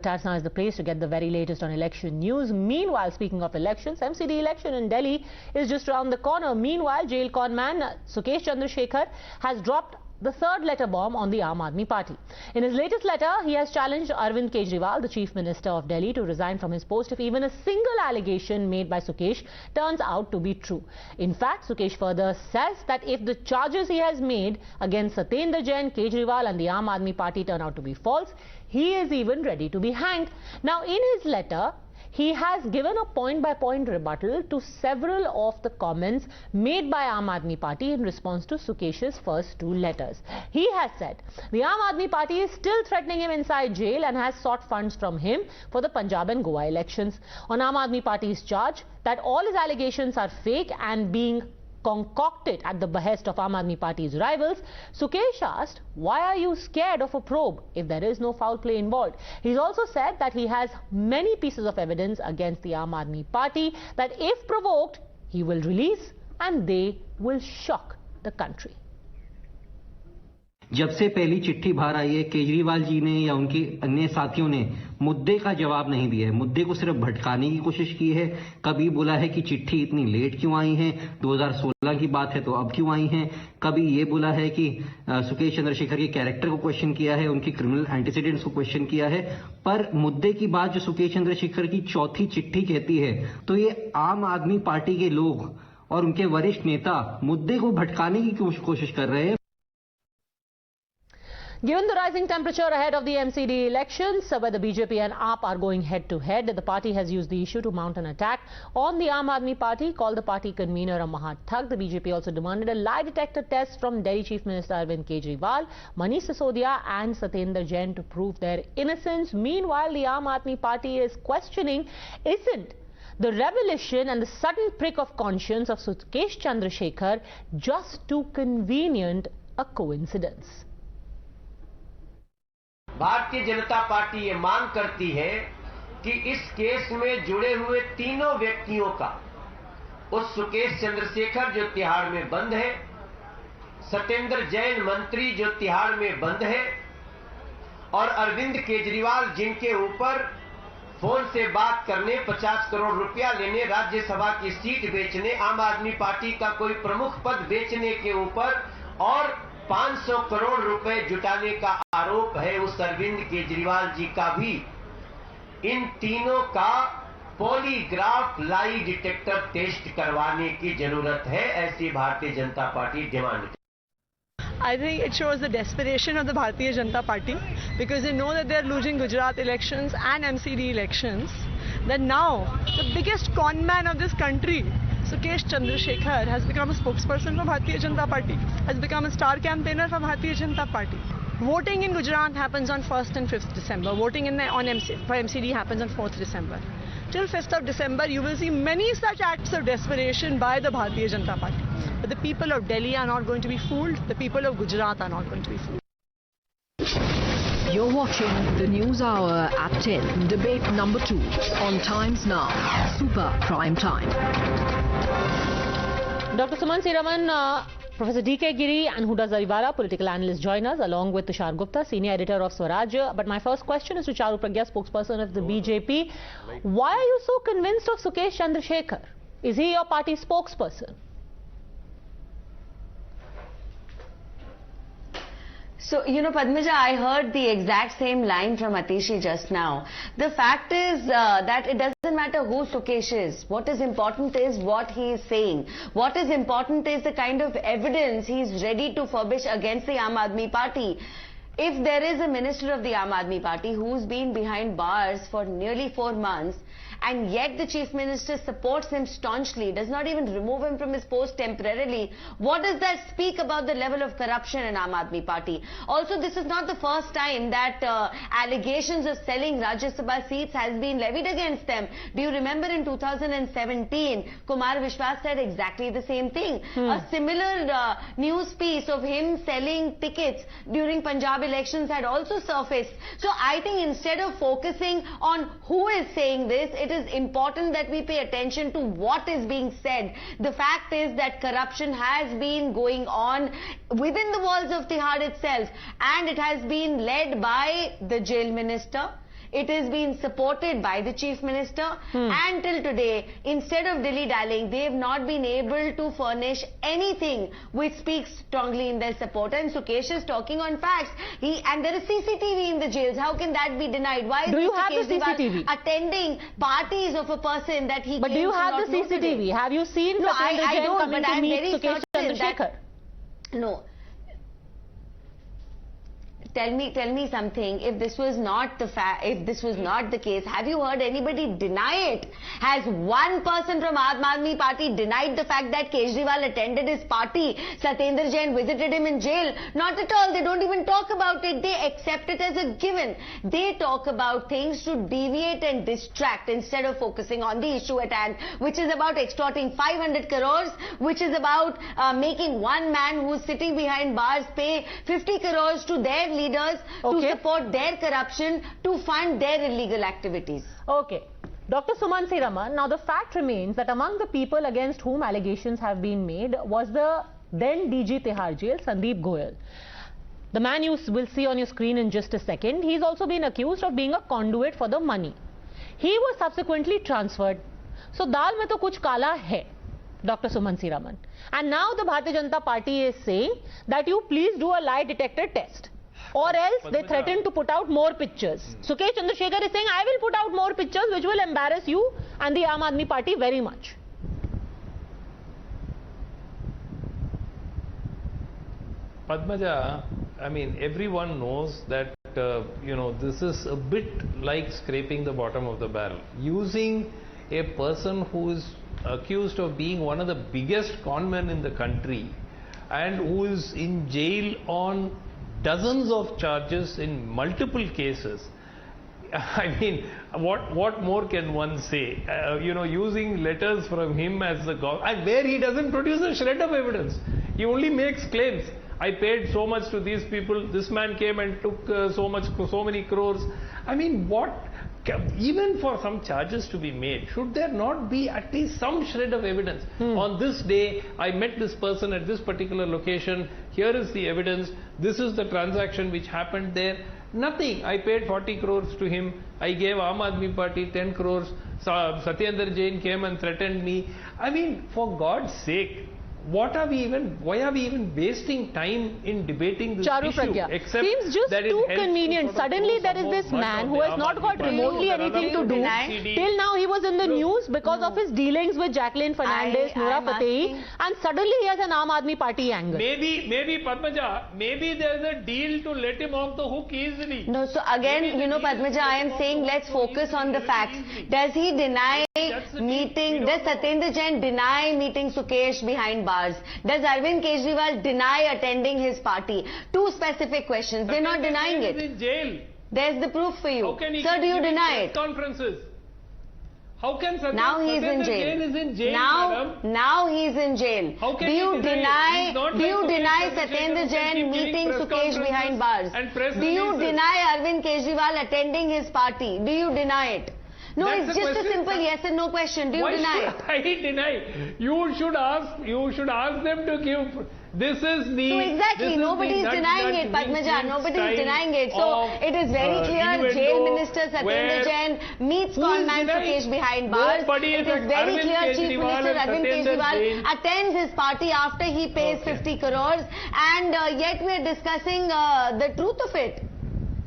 Tats now is the place to get the very latest on election news. Meanwhile, speaking of elections, MCD election in Delhi is just around the corner. Meanwhile, jail conman Sukesh Chandrasekhar has dropped the third letter bomb on the Aam Aadmi Party. In his latest letter, he has challenged Arvind Kejriwal, the Chief Minister of Delhi, to resign from his post if even a single allegation made by Sukesh turns out to be true. In fact, Sukesh further says that if the charges he has made against Satyendra Jain, Kejriwal and the Aam Aadmi Party turn out to be false, he is even ready to be hanged. Now, in his letter, he has given a point-by-point rebuttal to several of the comments made by Aam Aadmi Party in response to Sukesh's first two letters. He has said the Aam Aadmi Party is still threatening him inside jail and has sought funds from him for the Punjab and Goa elections. On Aam Aadmi Party's charge that all his allegations are fake and being concocted at the behest of Aam Aadmi Party's rivals, Sukesh asked, why are you scared of a probe if there is no foul play involved? He's also said that he has many pieces of evidence against the Aam Aadmi Party that if provoked, he will release and they will shock the country. जब से पहली चिट्ठी बाहर आई है, केजरीवाल जी ने या उनके अन्य साथियों ने मुद्दे का जवाब नहीं दिया है। मुद्दे को सिर्फ भटकाने की कोशिश की है। कभी बोला है कि चिट्ठी इतनी लेट क्यों आई है, 2016 की बात है तो अब क्यों आई है। कभी ये बोला है कि सुकेश चंद्रशेखर के कैरेक्टर को क्वेश्चन किया है, उनकी क्रिमिनल एंटीसीडेंट्स को क्वेश्चन किया है। पर मुद्दे की बात जो सुकेश चंद्रशेखर की चौथी चिट्ठी कहती है, तो ये आम आदमी पार्टी के लोग और उनके वरिष्ठ नेता मुद्दे को भटकाने की कोशिश कर रहे हैं। Given the rising temperature ahead of the MCD elections, where the BJP and AAP are going head-to-head, the party has used the issue to mount an attack on the Aam Aadmi Party, called the party convener a Mahathug. The BJP also demanded a lie detector test from Delhi Chief Minister Arvind Kejriwal, Manish Sisodia and Satyendra Jain to prove their innocence. Meanwhile, the Aam Aadmi Party is questioning, isn't the revelation and the sudden prick of conscience of Sukesh Chandrasekhar just too convenient a coincidence? Bharatiya Janata party ये मांग करती है कि इस case में जुड़े हुए तीनों व्यक्तियों का, उस सुकेश चंद्रशेखर जो तिहाड़ में बंद है, सत्येंद्र जैन मंत्री जो तिहाड़ में बंद है और अरविंद केजरीवाल जिनके ऊपर फोन से बात करने, 50 करोड़ रुपया लेने, राज्यसभा की सीट बेचने, आम आदमी पार्टी का कोई प्रमुख पद बेचने के ऊपर और 500 करोड़ रुपए जुटाने का आरोप है उस अरविंद केजरीवाल जी का भी। इन तीनों का पॉलीग्राफ लाई डिटेक्टर टेस्ट करवाने की जरूरत है, ऐसी भारतीय जनता पार्टी डिमांड करती है। I think it shows the desperation of the Bharatiya Janata Party because they know that they are losing Gujarat elections and MCD elections. That now the biggest con man of this country, Sukesh Chandrasekhar, has become a spokesperson for Bharatiya Janata Party, has become a star campaigner for Bharatiya Janata Party. Voting in Gujarat happens on 1st and 5th December. Voting for MCD happens on 4th December. Till 5th of December, you will see many such acts of desperation by the Bharatiya Janata Party. But the people of Delhi are not going to be fooled. The people of Gujarat are not going to be fooled. You're watching the News Hour at 10, debate number 2 on Times Now, Super Prime Time. Dr. Suman Siraman, Professor D.K. Giri and Huda Zariwala, political analysts, join us along with Tushar Gupta, senior editor of Swaraj. But my first question is to Charu Pragya, spokesperson of the BJP. Why are you so convinced of Sukesh Chandrasekhar? Is he your party spokesperson? So, you know, Padmaja, I heard the exact same line from Atishi just now. The fact is that it doesn't matter who Sukesh is. What is important is what he is saying. What is important is the kind of evidence he is ready to furbish against the Aam Aadmi Party. If there is a minister of the Aam Aadmi Party who's been behind bars for nearly 4 months, and yet the Chief Minister supports him staunchly, does not even remove him from his post temporarily, what does that speak about the level of corruption in Aam Aadmi Party? Also, this is not the first time that allegations of selling Rajya Sabha seats has been levied against them. Do you remember in 2017, Kumar Vishwas said exactly the same thing. A similar news piece of him selling tickets during Punjab elections had also surfaced. So I think instead of focusing on who is saying this, it is important that we pay attention to what is being said. The fact is that corruption has been going on within the walls of Tihad itself, and it has been led by the jail minister. it has been supported by the Chief Minister, and till today, instead of dilly-dallying, they have not been able to furnish anything which speaks strongly in their support. And Sukesh is talking on facts. And there is CCTV in the jails. How can that be denied? Why is Do you Mr. have the Kejriwal CCTV? attending parties of a person that he But do you have the CCTV? Have you seen Satyendra Jain coming to meet Sukesh Chandrasekhar? No. Tell me something. If this was not the case, have you heard anybody deny it? Has one person from Aam Aadmi Party denied the fact that Kejriwal attended his party? Satyendra Jain visited him in jail? Not at all. They don't even talk about it. They accept it as a given. They talk about things to deviate and distract instead of focusing on the issue at hand, which is about extorting 500 crores, which is about making one man who's sitting behind bars pay 50 crores to their leaders to support their corruption, to fund their illegal activities. Okay. Dr. Sumansi Raman, now the fact remains that among the people against whom allegations have been made was the then DG Tihar Jail, Sandeep Goyal. The man you will see on your screen in just a second, he's also been accused of being a conduit for the money. He was subsequently transferred. So, dal mein to kuch kala hai, Dr. Sumansi Raman. And now the Bharatiya Janata Party is saying that you please do a lie detector test. Or else they threaten to put out more pictures. Sukesh Chandrasekhar is saying, I will put out more pictures which will embarrass you and the Aam Aadmi Party very much. Padmaja, I mean, everyone knows that, this is a bit like scraping the bottom of the barrel. Using a person who is accused of being one of the biggest conmen in the country and who is in jail on dozens of charges in multiple cases. I mean, what more can one say? Using letters from him as the government, where he doesn't produce a shred of evidence. He only makes claims. I paid so much to these people. This man came and took so many crores. I mean, what? Even for some charges to be made, should there not be at least some shred of evidence? On this day, I met this person at this particular location. Here is the evidence. This is the transaction which happened there. Nothing. I paid 40 crores to him. I gave Aam Aadmi Party 10 crores. Satyendra Jain came and threatened me. I mean, for God's sake, why are we even wasting time in debating this Charu issue? Pragya, Except seems just too convenient. Suddenly there is this man who has not got remotely anything to do. Till now he was in the news because of his dealings with Jacqueline Fernandez, Noora Fatehi, and suddenly he has an Aam Aadmi Party angle. Maybe Padmaja, maybe there is a deal to let him off the hook easily. No, so again, Padmaja, I am saying let's focus on the facts. Does he deny meeting, does Satyendra Jain deny meeting Sukesh behind bars? Does Arvind Kejriwal deny attending his party? Two specific questions. They're not denying it. He is in jail. There's the proof for you. How can he Sir, do you deny it? Conferences. How can Now he is in jail. Now he is in jail. How can do you deny Sukesh Satyendra Jain meeting Sukesh behind bars? Do you deny Arvind Kejriwal attending his party? Do you deny it? No, it's just a simple yes and no question. Do you deny it? Why should I deny? You should ask them to give. This is the. So exactly, nobody is denying it, Padmaja. Nobody is denying it. So it is very clear. Jail Minister Satyendra Jain meets Conman Sukesh behind bars. It is very clear. Chief Minister Arvind Kejriwal attends his party after he pays 50 crores, and yet we are discussing the truth of it.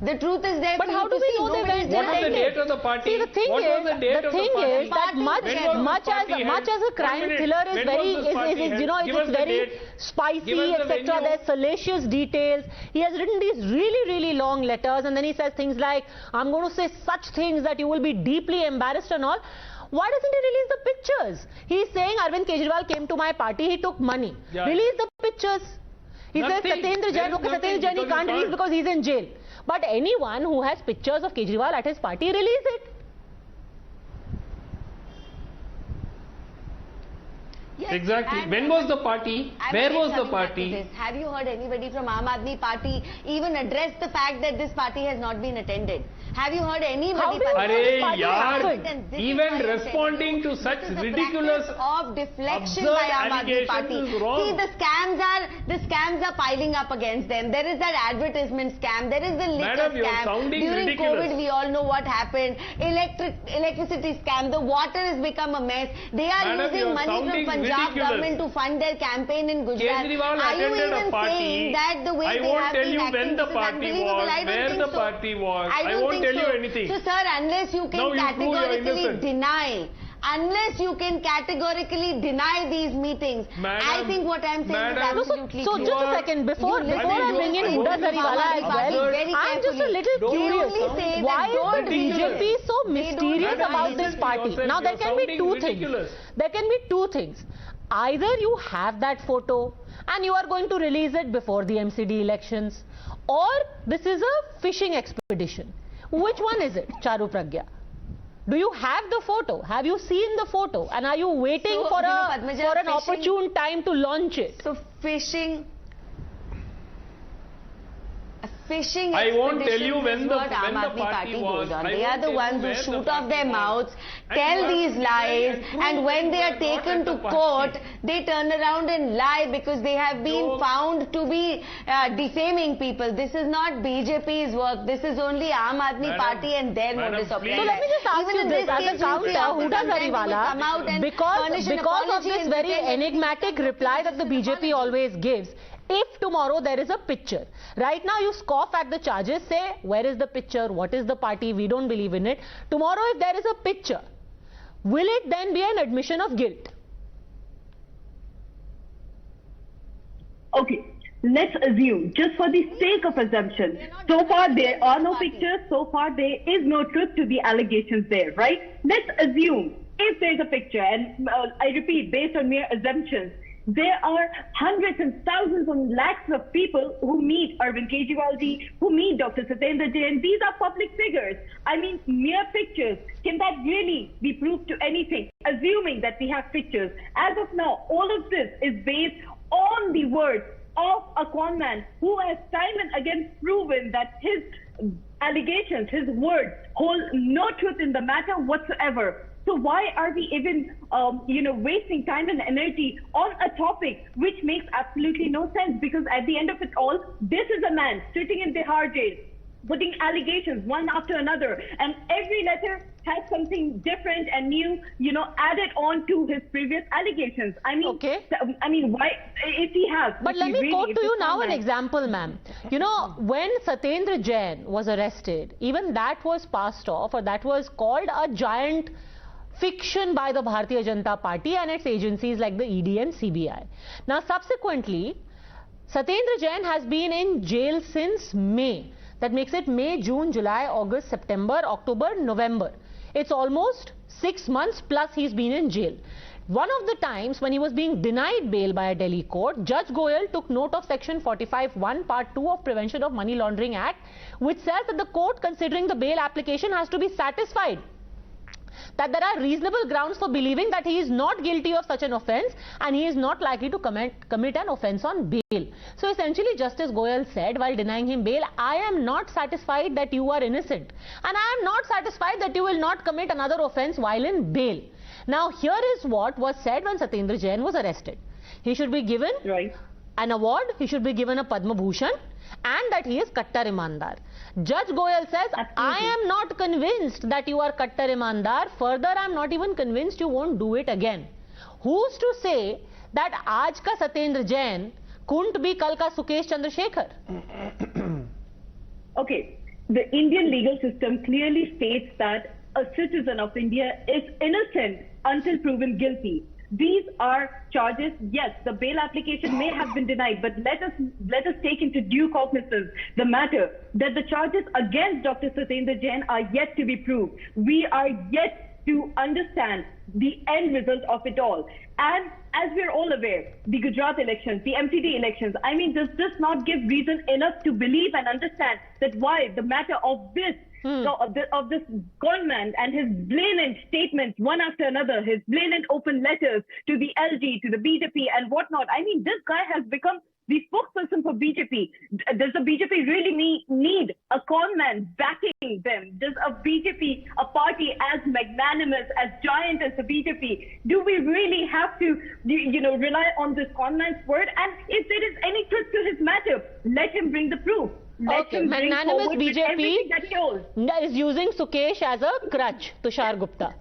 The truth is there. But how do we know they went? What was the date of the party? See, the thing is that much as a crime thriller is it's very spicy, etc. There's salacious details. He has written these really long letters, and then he says things like, "I'm going to say such things that you will be deeply embarrassed and all." Why doesn't he release the pictures? He's saying Arvind Kejriwal came to my party, he took money. Yeah. Release the pictures. He says Satyendra Jain, Satyendra Jain he can't release because he's in jail. But anyone who has pictures of Kejriwal at his party, release it. Yes, exactly. When was the party? Where was the party? Have you heard anybody from Aam Aadmi Party even address the fact that this party has not been attended? Have you heard anybody? How do you Arey yaar, And this is even why I'm responding to telling you, such this is the ridiculous practice of deflection absurd by Aam Aadmi allegations Party. is wrong. See, the scams are piling up against them. There is that advertisement scam. There is the liquor Madam, you're scam. sounding During ridiculous. COVID, we all know what happened. Electricity scam. The water has become a mess. They are Madam, using you're money from sounding Punjab ridiculous. government to fund their campaign in Gujarat. Kejriwal Are you attended even a party. saying that the way I they won't have tell been you acting, when the this is party unbelievable? was, I don't where think the so. party was. I I don't won't think tell you so. anything. So, sir, unless you can Now you prove you're categorically innocent. deny these meetings, Madam, I think what I'm saying madam, is absolutely So clear. just a second, before I bring in Huda Jariwala as well, Very I'm just a carefully. little They curious. only say that Why don't is the BJP so mysterious don't about deny this it. party? Yourself, Now there you're can be sounding two ridiculous. things. There can be two things. Either you have that photo and you are going to release it before the MCD elections, or this is a fishing expedition. Which one is it, Charu Pragya? Do you have the photo? Have you seen the photo? And are you waiting So, for Padmaja, an fishing- opportune time to launch it? So fishing I won't tell you expeditions when is the- what when Aam the Aadmi party was. goes on. I They won't are the tell you ones who where the shoot off their party mouths, was. tell And you these have to lies, prove and when they you are not taken at to the party. court, they turn around and lie because they have been So- found to be defaming people. This is not BJP's work. This is only Aam Aadmi Madam, Party and their madam, modus operandi. please. So let me just ask Even you in this, as case, a you see, counter, after Huda some time they will come out Jariwala, and because furnish an of apology this and very pretend enigmatic reply that the BJP always gives, if tomorrow there is a picture, right now you scoff at the charges, say where is the picture, what is the party, we don't believe in it. Tomorrow if there is a picture, will it then be an admission of guilt? Okay, let's assume, just for the sake of assumption, so far there are no pictures, so far there is no truth to the allegations there, right? Let's assume if there's a picture, and I repeat, based on mere assumptions, there are hundreds and thousands and lakhs of people who meet Arvind Kejriwal ji, who meet Dr. Satyendra Jain. These are public figures. I mean, mere pictures. Can that really be proof to anything? Assuming that we have pictures. As of now, all of this is based on the words of a conman who has time and again proven that his allegations, his words, hold no truth in the matter whatsoever. So why are we even, wasting time and energy on a topic which makes absolutely no sense? Because at the end of it all, this is a man sitting in Bihar jail, putting allegations one after another, and every letter has something different and new, added on to his previous allegations. I mean, Okay. Why, if he has? But if let he me really quote is to you a now an conman. example, ma'am. When Satyendra Jain was arrested, even that was passed off, or that was called a giant fiction by the Bharatiya Janata Party and its agencies like the ED and CBI. Now, subsequently, Satyendra Jain has been in jail since May. That makes it May, June, July, August, September, October, November. It's almost 6 months plus he's been in jail. One of the times when he was being denied bail by a Delhi court, Judge Goyal took note of section 45(1) part 2 of Prevention of Money Laundering Act, which says that the court, considering the bail application, has to be satisfied that there are reasonable grounds for believing that he is not guilty of such an offence and he is not likely to commit an offence on bail. So essentially, Justice Goyal said while denying him bail, I am not satisfied that you are innocent and I am not satisfied that you will not commit another offence while in bail. Now here is what was said when Satyendra Jain was arrested. He should be given an award, he should be given a Padma Bhushan, and that he is Kattar Imandar. Judge Goyal says, I am not convinced that you are Kattar Imandar. Further, I am not even convinced you won't do it again. Who's to say that aaj ka Satyendra Jain couldn't be kal ka Sukesh Chandrasekhar? Okay, the Indian legal system clearly states that a citizen of India is innocent until proven guilty. These are charges. Yes, the bail application may have been denied, but let us take into due cognizance the matter that the charges against Dr. Satyendra Jain are yet to be proved. We are yet to understand the end result of it all. And as we're all aware, the Gujarat elections, the MCD elections, does this not give reason enough to believe and understand that why the matter of this of this conman and his blatant statements one after another, his blatant open letters to the LG, to the BJP and whatnot. This guy has become the spokesperson for BJP. Does the BJP really need a Conman backing them? Does a BJP, a party as magnanimous, as giant as the BJP, do we really have to, rely on this Conman's word? And if there is any truth to his matter, let him bring the proof. Okay, magnanimous BJP is using Sukesh as a crutch, Tushar Gupta.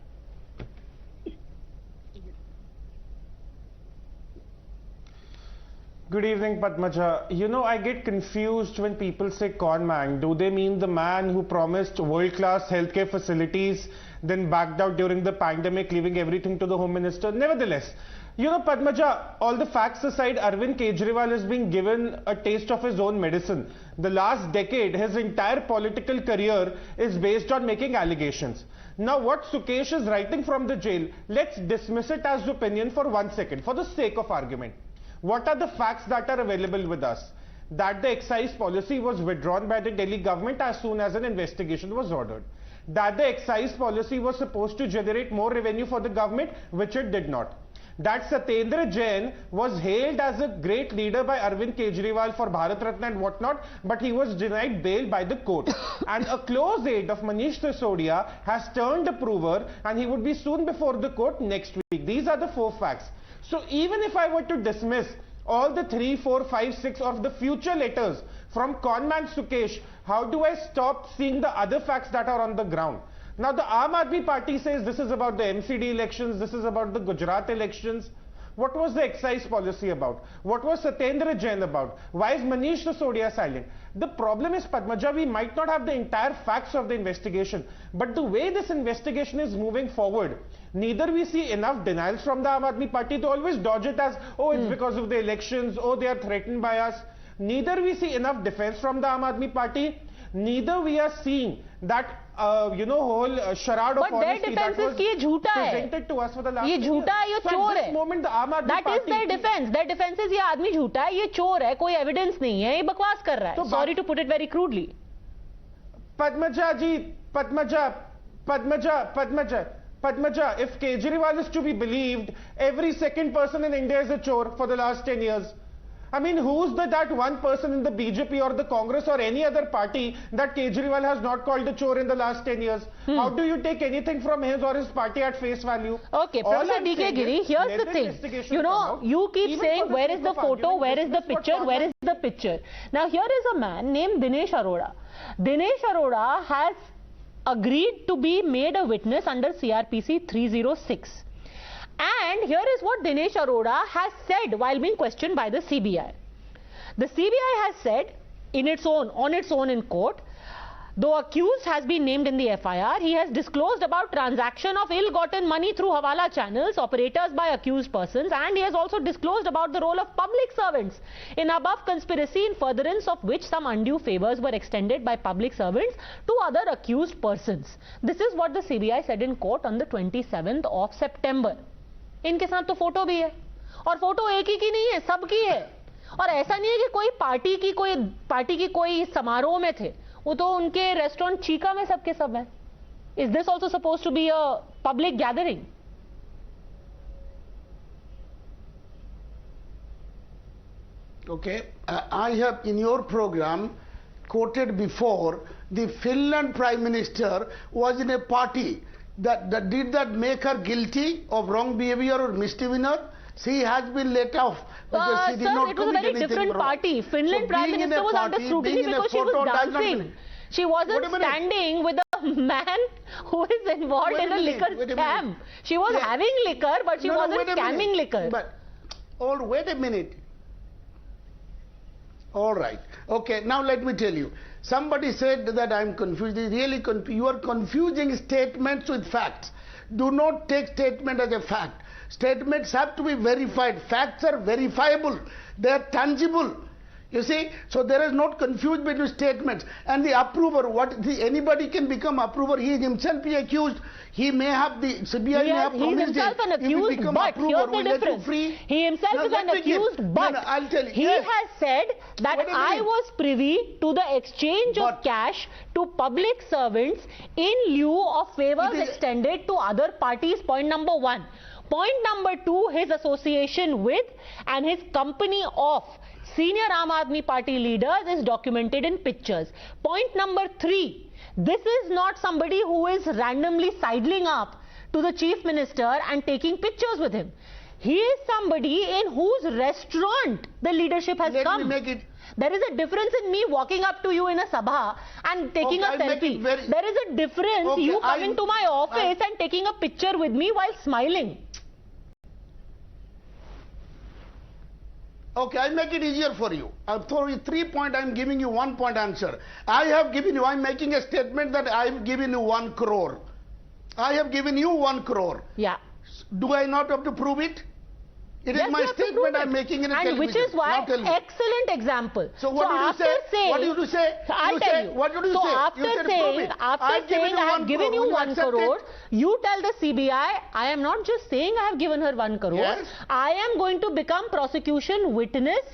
Good evening, Padmaja. I get confused when people say Conman. Do they mean the man who promised world-class healthcare facilities, then backed out during the pandemic, leaving everything to the Home Minister? Nevertheless, Padmaja, all the facts aside, Arvind Kejriwal is being given a taste of his own medicine. The last decade, his entire political career is based on making allegations. Now, what Sukesh is writing from the jail, let's dismiss it as opinion for 1 second, for the sake of argument. What are the facts that are available with us? That the excise policy was withdrawn by the Delhi government as soon as an investigation was ordered. That the excise policy was supposed to generate more revenue for the government, which it did not. That Satyendra Jain was hailed as a great leader by Arvind Kejriwal for Bharat Ratna and whatnot, but he was denied bail by the court. And a close aide of Manish Sisodia has turned approver and he would be soon before the court next week. These are the 4 facts. So even if I were to dismiss all the 3, 4, 5, 6 of the future letters from Conman Sukesh, how do I stop seeing the other facts that are on the ground? Now the Aam Aadmi Party says this is about the MCD elections, this is about the Gujarat elections. What was the excise policy about? What was Satyendra Jain about? Why is Manish Sisodia silent? The problem is, Padmaja, we might not have the entire facts of the investigation, but the way this investigation is moving forward, neither we see enough denials from the Aam Aadmi Party to always dodge it as, oh, it's because of the elections, oh, they are threatened by us. Neither we see enough defense from the Aam Aadmi Party, neither we are seeing that whole charade of honesty that was presented to us for the last ये झूठा है, ये चोर है. That is their defense. Their defense is ये आदमी झूठा है, ये चोर है, कोई evidence नहीं है, ये बकवास कर रहा है. Sorry to put it very crudely. Padmaja ji, Padmaja, if Kejriwal is to be believed, every second person in India is a chore for the last 10 years. I mean, who's that one person in the BJP or the Congress or any other party that Kejriwal has not called a chore in the last 10 years? How do you take anything from his or his party at face value? Okay, Professor D.K. Giri, here's the thing. You keep saying, where is the photo, where is the picture, where is the picture? Now, here is a man named Dinesh Arora. Dinesh Arora has agreed to be made a witness under CRPC 306. And here is what Dinesh Arora has said while being questioned by the CBI. The CBI has said on its own in court, though accused has been named in the FIR, he has disclosed about transaction of ill-gotten money through Hawala channels, operators by accused persons, and he has also disclosed about the role of public servants in above conspiracy in furtherance of which some undue favors were extended by public servants to other accused persons. This is what the CBI said in court on the 27th of September. इनके साथ तो photo भी है और photo एक ही की नहीं है, सबकी है. और ऐसा नहीं है कि कोई पार्टी की कोई समारोह में थे, वो तो उनके रेस्टोरेंट चीका में सबके सब है. Is this also supposed to be a public gathering? Okay, I have in your program quoted before the Finland Prime Minister was in a party. Did that make her guilty of wrong behavior or misdemeanor? She has been let off because she did not commit anything wrong. Sir, it was a very different party. Finland Prime Minister was under scrutiny because she was dancing. She wasn't standing with a man who is involved in a liquor scam. She was having liquor, but she wasn't scamming liquor. Wait a minute. All right. Okay, now let me tell you. Somebody said that I'm confused. Really confused. You are confusing statements with facts. Do not take statement as a fact. Statements have to be verified. Facts are verifiable. They are tangible. You see, so there is not confusion between statements and the approver. Anybody can become approver. He himself be accused. He may have the CBI may have promised him. He himself an accused, but here's the difference. He himself is an accused, but I'll tell you, he has said that I was privy to the exchange of cash to public servants in lieu of favors extended to other parties. Point number 1. Point number 2, his association with and his company of senior Aam Aadmi Party leaders is documented in pictures. Point number 3, this is not somebody who is randomly sidling up to the chief minister and taking pictures with him. He is somebody in whose restaurant the leadership has come. There is a difference in me walking up to you in a sabha and taking a selfie. There is a difference you coming to my office and taking a picture with me while smiling. Okay, I'll make it easier for you. I'll throw you 3 points, I'm giving you 1 point answer. I'm making a statement that I've given you 1 crore. I have given you 1 crore. Yeah. Do I not have to prove it? It is my statement I'm making in a television. And which is why, excellent example. So what did you say? What did you say? I'll tell you. What did you say? So after saying I have given you 1 crore, you tell the CBI, I am not just saying I have given her 1 crore. Yes. I am going to become prosecution witness,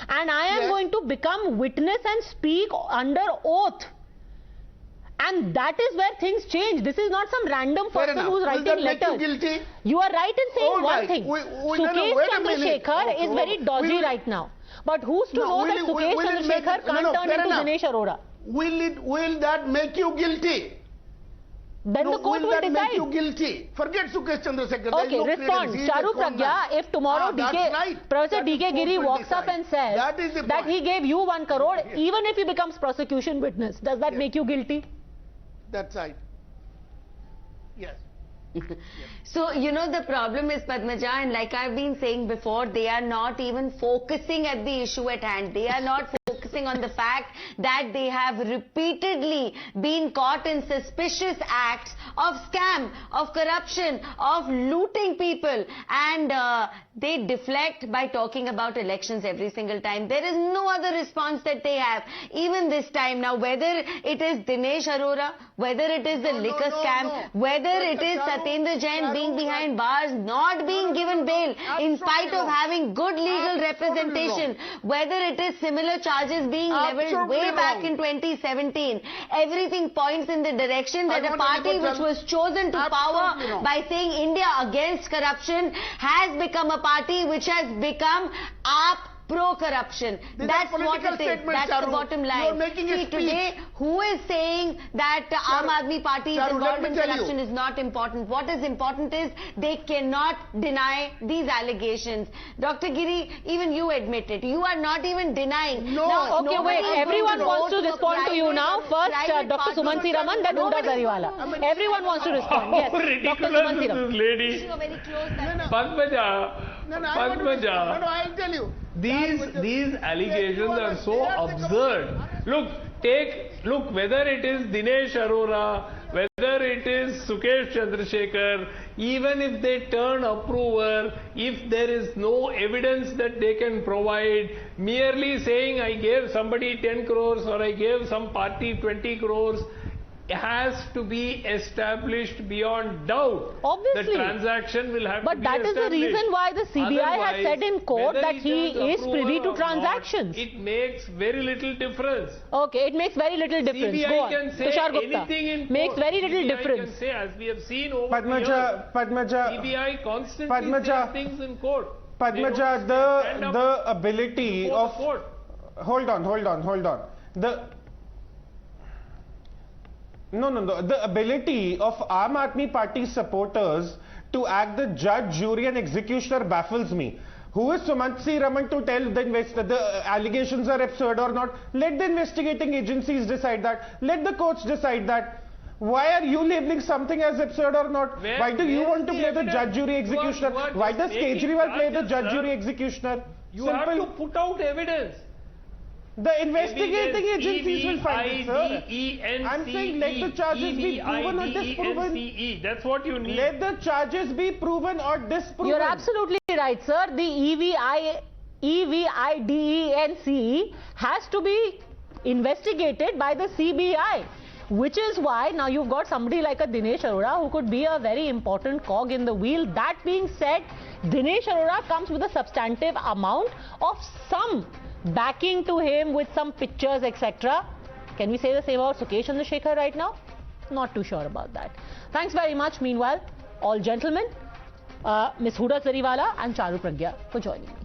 and I am going to become witness and speak under oath. And that is where things change. This is not some random person who's writing letters. You are right in saying one thing. Sukesh Chandrasekhar is very dodgy right now. But who's to know that Sukesh Chandrasekhar can't turn into Dinesh Arora? Will that make you guilty? Then the court will decide. Will that make you guilty? Forget Sukesh Chandrasekhar. Okay, respond. Charu Pragya, if tomorrow Professor D.K. Giri walks up and says that he gave you 1 crore, even if he becomes prosecution witness, does that make you guilty? That's right. Yes. So, you know, the problem is, Padmaja, and like I've been saying before, they are not even focusing at the issue at hand. They are not focusing on the fact that they have repeatedly been caught in suspicious acts of scam, of corruption, of looting people, and they deflect by talking about elections every single time. There is no other response that they have, even this time. Now, whether it is Dinesh Arora, whether it is the liquor scam, whether it is Satyendra Jain being behind bars, not being given bail in spite of having good legal representation, whether it is similar charges being leveled way back in 2017, everything points in the direction that a party which was chosen to power by saying India against corruption has become a party which has become pro-corruption. That's what it is. That's the bottom line. See, today, who is saying that Aam Aadmi Party is involved in corruption is not important. What is important is they cannot deny these allegations. Dr. Giri, even you admit it. You are not even denying. No, okay, wait. Everyone wants to respond to you now. First, Dr. Sumansi Raman, then Uda Zariwala. Everyone wants to respond. Yes, Dr. Sumansi Raman. Lady. Padmaja. Padmaja. No, I'll tell you. These allegations are so absurd. Look, whether it is Dinesh Arora, whether it is Sukesh Chandrasekhar, even if they turn approver, if there is no evidence that they can provide, merely saying I gave somebody 10 crores or I gave some party 20 crores, has to be established beyond doubt. Obviously. The transaction will have to be established. But that is the reason why the CBI has said in court that he is privy to transactions. It makes very little difference. Okay, it makes very little difference. CBI Go on. can say Tushar Gupta. anything in court. Makes very little CBI difference. Can say, as we have seen over Padmaja, CBI constantly says things in court. Padmaja, the ability of... Hold on. The ability of Aam Aadmi Party supporters to act the judge, jury and executioner baffles me. Who is Sumansi Raman to tell the allegations are absurd or not? Let the investigating agencies decide that. Let the courts decide that. Why are you labeling something as absurd or not? Why do you want to play the judge, jury, executioner? Why does Kejriwal play the judge, jury, executioner? You have to put out evidence. The investigating agencies will find it, sir. I'm saying let the charges be proven or disproven. That's what you need. Let the charges be proven or disproven. You're absolutely right, sir. The EVIDENCE has to be investigated by the CBI. Which is why now you've got somebody like a Dinesh Arora who could be a very important cog in the wheel. That being said, Dinesh Arora comes with a substantive amount of some backing to him with some pictures, etc. Can we say the same about Sukesh Chandrasekhar right now? Not too sure about that. Thanks very much, meanwhile, all gentlemen, Ms. Huda Zariwala and Charu Pragya for joining me.